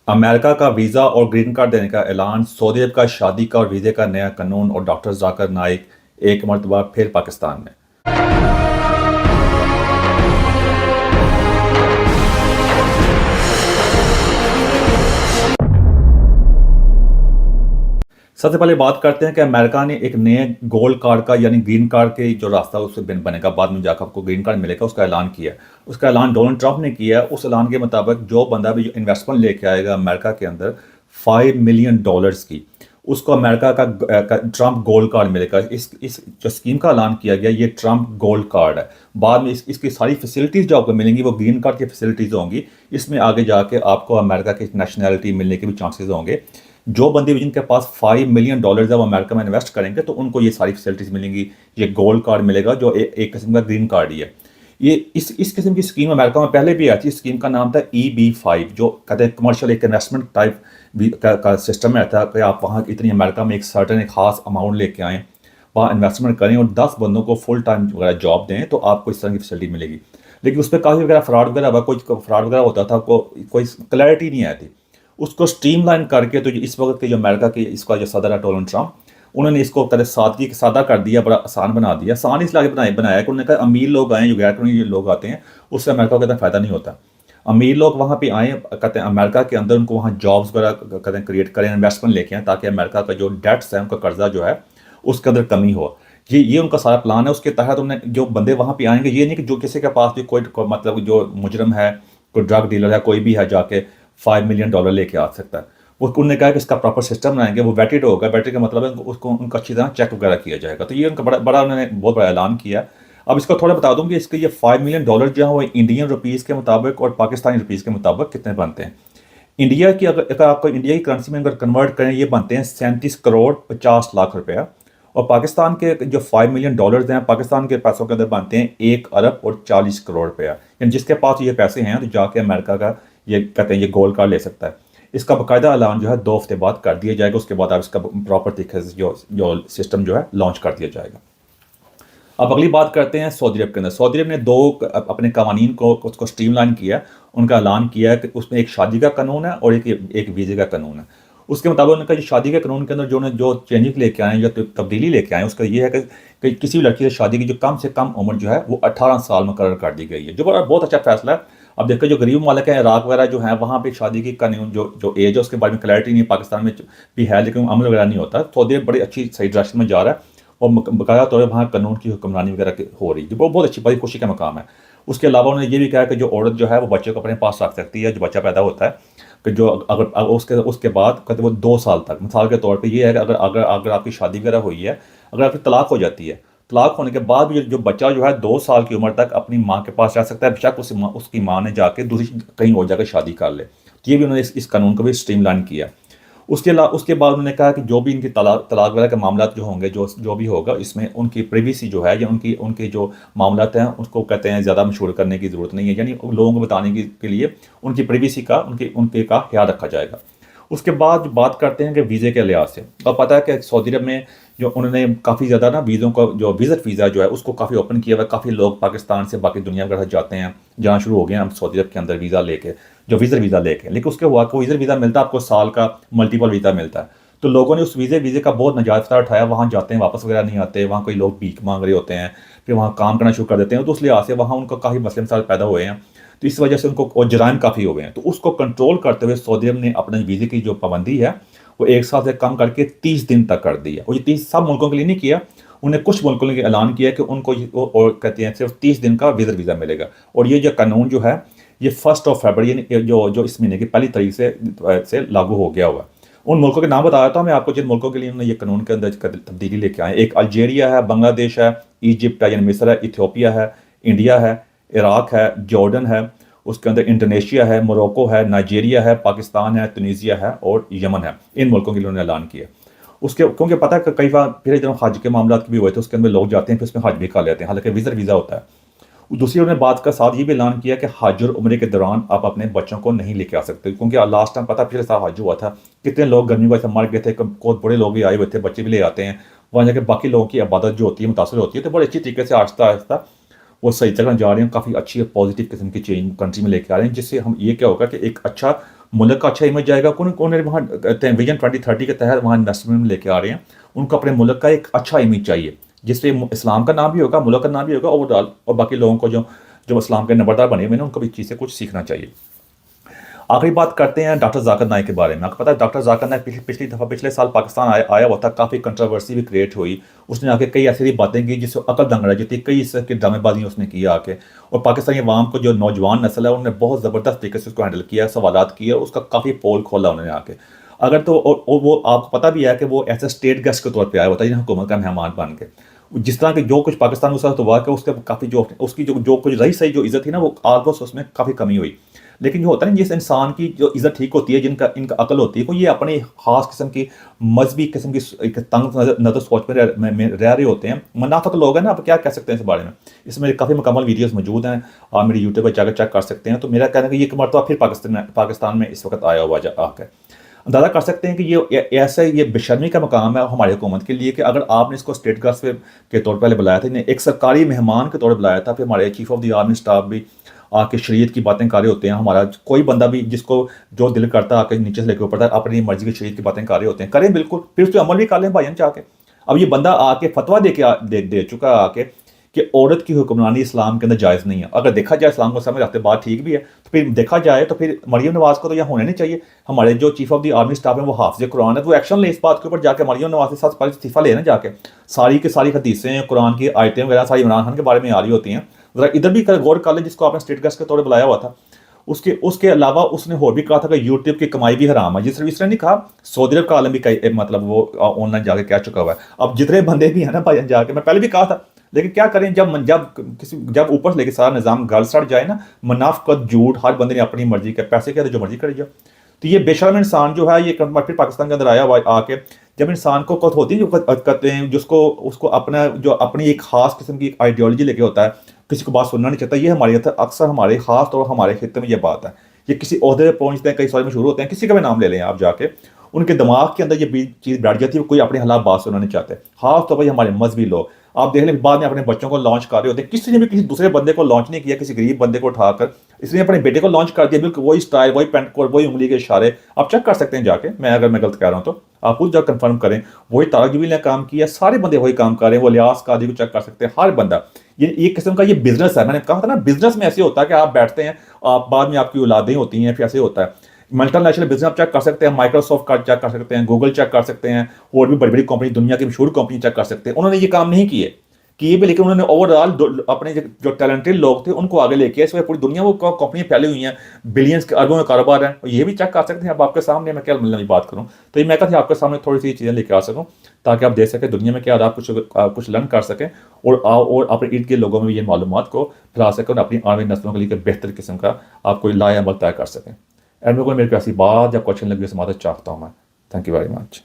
America का visa और green card देने का ऐलान, सऊदी अरब का शादी का और वीज़े का नया कानून और डॉक्टर जाकिर नाइक एक मरतबा फिर पाकिस्तान में। सबसे पहले बात करते हैं कि अमेरिका ने एक नए गोल्ड कार्ड का यानी ग्रीन कार्ड के जो रास्ता उससे बनेगा, बाद में जाकर आपको ग्रीन कार्ड मिलेगा, उसका ऐलान किया। उसका ऐलान डोनाल्ड ट्रंप ने किया। उस ऐलान के मुताबिक जो बंदा भी इन्वेस्टमेंट लेके आएगा अमेरिका के अंदर $5 मिलियन की, उसको अमेरिका का ट्रंप गोल्ड कार्ड मिलेगा। इस जो स्कीम का ऐलान किया गया, ये ट्रंप गोल्ड कार्ड है। बाद में इसकी सारी फैसिलिटीज़ जो आपको मिलेंगी वो ग्रीन कार्ड की फैसिलिटीज़ होंगी। इसमें आगे जाके आपको अमेरिका की नेशनैलिटी मिलने के भी चांसेस होंगे। जो बंदे भी जिनके पास $5 मिलियन है वो अमेरिका में इन्वेस्ट करेंगे तो उनको ये सारी फैसिलिटीज़ मिलेंगी। ये गोल्ड कार्ड मिलेगा जो एक किस्म का ग्रीन कार्ड ही है। ये इस किस्म की स्कीम अमेरिका में पहले भी आई थी। स्कीम का नाम था EB-5, जो कहते हैं कमर्शियल एक इन्वेस्टमेंट टाइप का सिस्टम है था कि आप वहाँ इतनी अमेरिका में एक सर्टन एक खास अमाउंट लेके आएँ, वहाँ इन्वेस्टमेंट करें और 10 बंदों को फुल टाइम वगैरह जॉब दें तो आपको इस तरह की फैसिलिटी मिलेगी। लेकिन उस पर काफ़ी वगैरह फ्रॉड वगैरह हुआ, कोई फ्रॉड वगैरह होता था, कोई क्लैरिटी नहीं आई थी। उसको स्ट्रीमलाइन करके तो इस वक्त के जो अमेरिका के इसका जो सदर है डोनाल्ड ट्रंप, उन्होंने इसको कदर सादा कर दिया, बड़ा आसान बना दिया। आसान इसलिए बनाया कि उन्होंने कहा अमीर लोग आए, जो गैर कानूनी लोग आते हैं, उससे अमेरिका को कहते हैं फ़ायदा नहीं होता। अमीर लोग वहाँ पे आएँ, कहते हैं अमेरिका के अंदर उनको वहाँ जॉब्स वगैरह कहते हैं क्रिएट करें, इन्वेस्टमेंट लेके आएँ, ताकि अमेरिका का जो डेट्स है, उनका कर्जा जो है उसके अंदर कमी हो। ये उनका सारा प्लान है। उसके तहत उन्हें जो बंदे वहाँ पे आएंगे, ये नहीं कि जो किसी के पास भी मतलब जो मुजरम है, कोई ड्रग डीलर है, कोई भी है, जाके $5 मिलियन लेके आ सकता है। वो उन्होंने कहा कि इसका प्रॉपर सिस्टम बनाएंगे, वो वेटेड होगा। वेटेड का मतलब है उसको उनका अच्छी तरह चेक वगैरह किया जाएगा। तो ये उनका बड़ा उन्होंने बहुत बड़ा ऐलान किया। अब इसको थोड़ा बता दूं कि इसके ये $5 मिलियन जो है वो इंडियन रुपीज़ के मुताबिक और पाकिस्तानी रुपीज़ के मुताबिक कितने बनते हैं। इंडिया की अगर आपको इंडिया की करेंसी में अगर कन्वर्ट करें, ये बनते हैं 37 करोड़ 50 लाख रुपया। और पाकिस्तान के जो $5 मिलियन हैं, पाकिस्तान के पैसों के अंदर बनते हैं 1 अरब और 40 करोड़ रुपया। यानी जिसके पास ये पैसे हैं तो जाके अमेरिका का ये कहते हैं ये गोल्ड कार्ड ले सकता है। इसका बाकायदा ऐलान जो है 2 हफ्ते बाद कर दिया जाएगा। उसके बाद आप इसका प्रॉपर तरीके से जो सिस्टम जो है लॉन्च कर दिया जाएगा। अब अगली बात करते हैं सऊदी अरब के अंदर। सऊदी अरब ने दो अपने कवानीन को उसको स्ट्रीमलाइन किया। उनका ऐलान किया है कि उसमें एक शादी का कानून है और एक वीज़े का कानून है। उसके मुताबिक उनका जो शादी के कानून के अंदर जो चेंजेस लेके आए या तब्दीली लेके आए, उसका ये है कि किसी भी लड़की से शादी की जो कम से कम उम्र जो है वो 18 साल मुकर्रर कर दी गई है, जो बड़ा बहुत अच्छा फैसला है। अब देखो जो गरीब मालिक हैं, इराक वगैरह जो है, वहाँ पे शादी की कानून जो एज है उसके बारे में क्लैरिटी नहीं है। पाकिस्तान में भी है लेकिन अमल वगैरह नहीं होता। सऊदी अरब बड़ी अच्छी सही डायरेक्शन में जा रहा है और बकाया तौर पर वहाँ कानून की हुक्मरानी वगैरह हो रही है, जो बहुत अच्छी बड़ी खुशी का मकाम है। उसके अलावा उन्होंने ये भी कहा कि जो औरत जो है वो बच्चे को अपने पास रख सकती है, जो बच्चा पैदा होता है, कि जो अगर उसके बाद कहते वो 2 साल तक, मिसाल के तौर पे ये है कि अगर आपकी शादी वगैरह हुई है, अगर आपकी तलाक हो जाती है, तलाक होने के बाद भी जो बच्चा जो है 2 साल की उम्र तक अपनी माँ के पास रह सकता है, बेशक उसकी माँ ने जाके दूसरी कहीं और जाकर शादी कर ले। तो ये भी उन्होंने इस कानून को भी स्ट्रीमलाइन किया। उसके बाद उन्होंने कहा कि जो भी इनकी तलाक वगैरह के मामला जो होंगे, जो भी होगा, इसमें उनकी प्रिवेसी जो है या उनके जो मामला हैं उसको कहते हैं ज़्यादा मशहूर करने की ज़रूरत नहीं है। यानी लोगों को बताने के लिए उनकी प्रिवेसी का उनके का ख्याल रखा जाएगा। उसके बाद बात करते हैं कि वीज़े के लिहाज से। अब पता है कि सऊदी अरब में जो उन्होंने काफ़ी ज़्यादा ना वीज़ों का जो विज़िट वीज़ा जो है उसको काफ़ी ओपन किया हुआ है। काफ़ी लोग पाकिस्तान से बाकी दुनिया वगैरह जाते हैं, जाना शुरू हो गए हैं हम सऊदी अरब के अंदर वीज़ा लेके, जो विज़िट वीज़ा लेके। लेकिन उसके हुआ को विज़िट वीज़ा मिलता है आपको साल का मल्टीपल वीज़ा मिलता है। तो लोगों ने उस वीज़े का बहुत नाजायज़ फ़ायदा उठाया। वहाँ जाते हैं, वापस वगैरह नहीं आते। वहाँ कोई लोग भीख मांग रहे होते हैं, फिर वहाँ काम करना शुरू कर देते हैं। तो उस लिहाज से वहाँ उनको काफ़ी मसले मसाइल पैदा हुए हैं। तो इस वजह से उनको और जराइम काफ़ी हो गए हैं। तो उसको कंट्रोल करते हुए सऊदी अरब ने अपने वीज़े की जो पाबंदी है वो 1 साल से कम करके 30 दिन तक कर दी है। और ये 30 सब मुल्कों के लिए नहीं किया, उन्हें कुछ मुल्कों ने ऐलान किया कि उनको और कहते हैं सिर्फ 30 दिन का विज़िट वीज़ा मिलेगा। और ये जो कानून जो है ये 1 फरवरी यानी जो इस महीने की पहली तारीख से लागू हो गया हुआ है। उन मुल्कों के नाम बताया था मैं आपको जिन मुल्कों के लिए उन्होंने ये कानून के अंदर तब्दीली लेके आए। एक अल्जीरिया है, बांग्लादेश है, इजिप्ट है यानी मिस्र है, इथियोपिया है, इंडिया है, इराक है, जॉर्डन है, उसके अंदर इंडोनेशिया है, मोरक्को है, नाइजीरिया है, पाकिस्तान है, तुनीसिया है और यमन है। इन मुल्कों के लिए उन्होंने ऐलान किया। उसके क्योंकि पता है कि कई बार फिर जब हज के मामला भी हुए थे उसके अंदर लोग जाते हैं फिर उसमें हज भी कर लेते हैं, हालांकि विज़िट वीज़ा होता है। दूसरी उन्होंने बात का साथ ये भी ऐलान किया कि हज और उम्रे के दौरान आप अपने बच्चों को नहीं लेके आ सकते, क्योंकि लास्ट टाइम पता पिछले साल हज हुआ था, कितने लोग गर्मी वजह से मर गए थे, बहुत बड़े लोग भी आए हुए थे, बच्चे भी ले आते हैं। वहाँ जाकर बाकी लोगों की इबादत जो होती है मुतासर होती है। तो बड़े अच्छी तरीके से आहिस्ता आहिस्ता वो सही जगह जा रहे हैं, काफ़ी अच्छी और पॉजिटिव किस्म की चेंज कंट्री में लेके आ रहे हैं, जिससे हम ये क्या होगा कि एक अच्छा मुल्क का अच्छा इमेज जाएगा। कौन कौन वहाँ विजन 2030 के तहत वहाँ इन्वेस्टमेंट लेके आ रहे हैं, उनको अपने मुल्क का एक अच्छा इमेज चाहिए, जिससे इस्लाम का नाम भी होगा, मुल्क का नाम भी होगा ओवरऑल, और बाकी लोगों को जो जो इस्लाम के नंबरदार बने हुए हैं उनको भी चीज़ से कुछ सीखना चाहिए। आखिरी बात करते हैं डॉक्टर जाकिर नाइक के बारे में। आपको पता है डॉक्टर जाकिर नाइक पिछली दफ़ा पिछले साल पाकिस्तान आया हुआ था, काफ़ी कंट्रोवर्सी भी क्रिएट हुई। उसने आके कई ऐसी बातें की जिससे अकल दंग रह जाती, कई इस की ड्रामेबाजी उसने की आके, और पाकिस्तानी अवाम को जो नौजवान नस्ल है उन्होंने बहुत ज़बरदस्त तरीके से उसको हैंडल किया, सवालात किए, और उसका काफ़ी पोल खोला उन्होंने आके। अगर तो और वो आपको पता भी है कि वो ऐसे स्टेट गेस्ट के तौर पर आया होता है, हुकूमत का मेहमान बन के। जिस तरह के जो कुछ पाकिस्तान के साथ हुआ कि उसके काफ़ी जो उसकी जो कुछ रही सही जो इज़्ज़त थी ना, वो ऑलमोस्ट उसमें काफ़ी कमी हुई। लेकिन जो होता है ना, जिस इंसान की जो इज़्ज़त ठीक होती है, जिनका इनका अकल होती है, को ये अपनी ख़ास किस्म की मजहबी किस्म की एक तंग नज़र सोच में रह रहे होते हैं। मुनाफिक लोग हैं ना, आप क्या कह सकते हैं इस बारे में। इसमें काफ़ी मुकम्मल वीडियोज़ मौजूद हैं, आप मेरे यूट्यूब पर जाकर चेक कर सकते हैं। तो मेरा कहना है कि ये एक मरतबा फिर पाकिस्तान में इस वक्त आया हुआ आकर अंदाज़ा कर सकते हैं कि ये ऐसा ये बेशर्मी का मकाम है हमारी हुकूमत के लिए कि अगर आपने इसको स्टेट गेस्ट के तौर पर बुलाया था, इन्हें एक सरकारी मेहमान के तौर पर बुलाया था, फिर हमारे chief of the army staff भी आके शरीयत की बातें कर रहे होते हैं। हमारा कोई बंदा भी जिसको जो दिल करता है आके नीचे से लेकर ऊपर तक अपनी मर्जी की शरीयत की बातें कर रहे होते हैं, करें बिल्कुल, फिर उस पर अमल भी कर लें भाईजान चाह के। अब ये बंदा आके फतवा दे चुका है आके कि औरत की हुक्मरानी इस्लाम के अंदर जायज़ नहीं है। अगर देखा जाए इस्लाम को समझ रखते बात ठीक भी है, तो फिर देखा जाए तो फिर मरियम नवाज़ को तो यहाँ होने नहीं चाहिए। हमारे जो chief of the army staff है वो हाफिज़ कुरान है, तो एक्शन ले इस बात के ऊपर जाके, मरियम नवाज़ के साथ इस्तीफ़ा लेना जाके। सारी की सारी हदीसें कुरान की आयतें वगैरह सारी इमरान खान के बारे में आ रही होती हैं, ज़रा इधर भी गौर कर लें, जिसको आपने स्टेट गेस्ट के तौर पर बुलाया हुआ था। उसके उसके अलावा उसने और भी कहा था कि यूट्यूब की कमाई भी हराम है। इसने नहीं कहा, सऊदी अरब का आलम भी कई मतलब वो ऑनलाइन जाके कह चुका हुआ है। अब जितने बंदे भी हैं ना भाई जाके, मैं पहले भी कहा था, लेकिन क्या करें, जब ऊपर से लेके सारा निज़ाम गल सड़ जाए ना, मुनाफिकत झूठ, हर बंदे ने अपनी मर्जी के पैसे किया तो जो मर्जी करी जाओ। तो ये बेशर्म इंसान जो है ये फिर पाकिस्तान के अंदर आया हुआ आके, जब इंसान को कत होती है जो कहते हैं जिसको उसको अपना जो अपनी एक खास किस्म की आइडियोलॉजी लेके होता है, किसी को बात सुनना नहीं चाहता। ये हमारे अक्सर हमारे खास तौर हमारे खित्ते में ये बात है। ये किसी ओहदे पर पहुंचते हैं, कई सारे मशहूर होते हैं, किसी का भी नाम ले लें आप जाके, उनके दिमाग के अंदर ये चीज़ बैठ जाती है, कोई अपने हालात बात सुनना नहीं चाहते। खास तौर पर हमारे मजहबी लोग आप देख लें, बाद में अपने बच्चों को लॉन्च कर रहे होते हैं। किसी ने भी किसी दूसरे बंदे को लॉन्च नहीं किया, किसी गरीब बंदे को उठाकर इसने अपने बेटे को लॉन्च कर दिया, बिल्कुल वही स्टाइल, वही पेंट कोड, वही उंगली के इशारे। आप चेक कर सकते हैं जाके, अगर मैं गलत कह रहा हूँ तो आप खुद जाकर कंफर्म करें। वही तारक ने काम किया, सारे बंदे वही काम कर रहे हैं। वो लियास कादी को चेक कर सकते हैं, हर बंदा। ये एक किस्म का ये बिजनेस है। मैंने कहा था ना, बिजनेस में ऐसे होता है कि आप बैठते हैं, आप बाद में आपकी औलादें होती हैं, फिर ऐसे होता है। मल्टीनेशनल बिजनेस आप चेक कर सकते हैं, माइक्रोसॉफ्ट का चेक कर सकते हैं, गूगल चेक कर सकते हैं, और भी बड़ी बड़ी कंपनी, दुनिया की मशहूर कंपनी चेक कर सकते हैं। उन्होंने ये काम नहीं किए भी, लेकिन उन्होंने ओवरऑल अपने जो टैलेंटेड लोग थे उनको आगे लेके इस वजह पूरी दुनिया वो कंपनियां फैली हुई हैं, बिलियंस के अरबों में कारोबार है। ये भी चेक कर सकते हैं। अब आपके सामने मैं क्या मतलब बात करूं, तो ये मैं कहता हूं आपके सामने थोड़ी सी चीज़ें लेके आ सकूं, ताकि आप देख सकें दुनिया में क्या, आप कुछ लर्न कर सकें, और अपने इर्द गिर्द लोगों में ये मालूमात को फैला सकें, और अपनी आने नस्लों के लिए बेहतर किस्म का आप कोई लाए अमल तय कर सकें। एंड मेरे को मेरी ऐसी बात या क्वेश्चन लगी, मदद चाहता हूँ मैं। Thank you very much.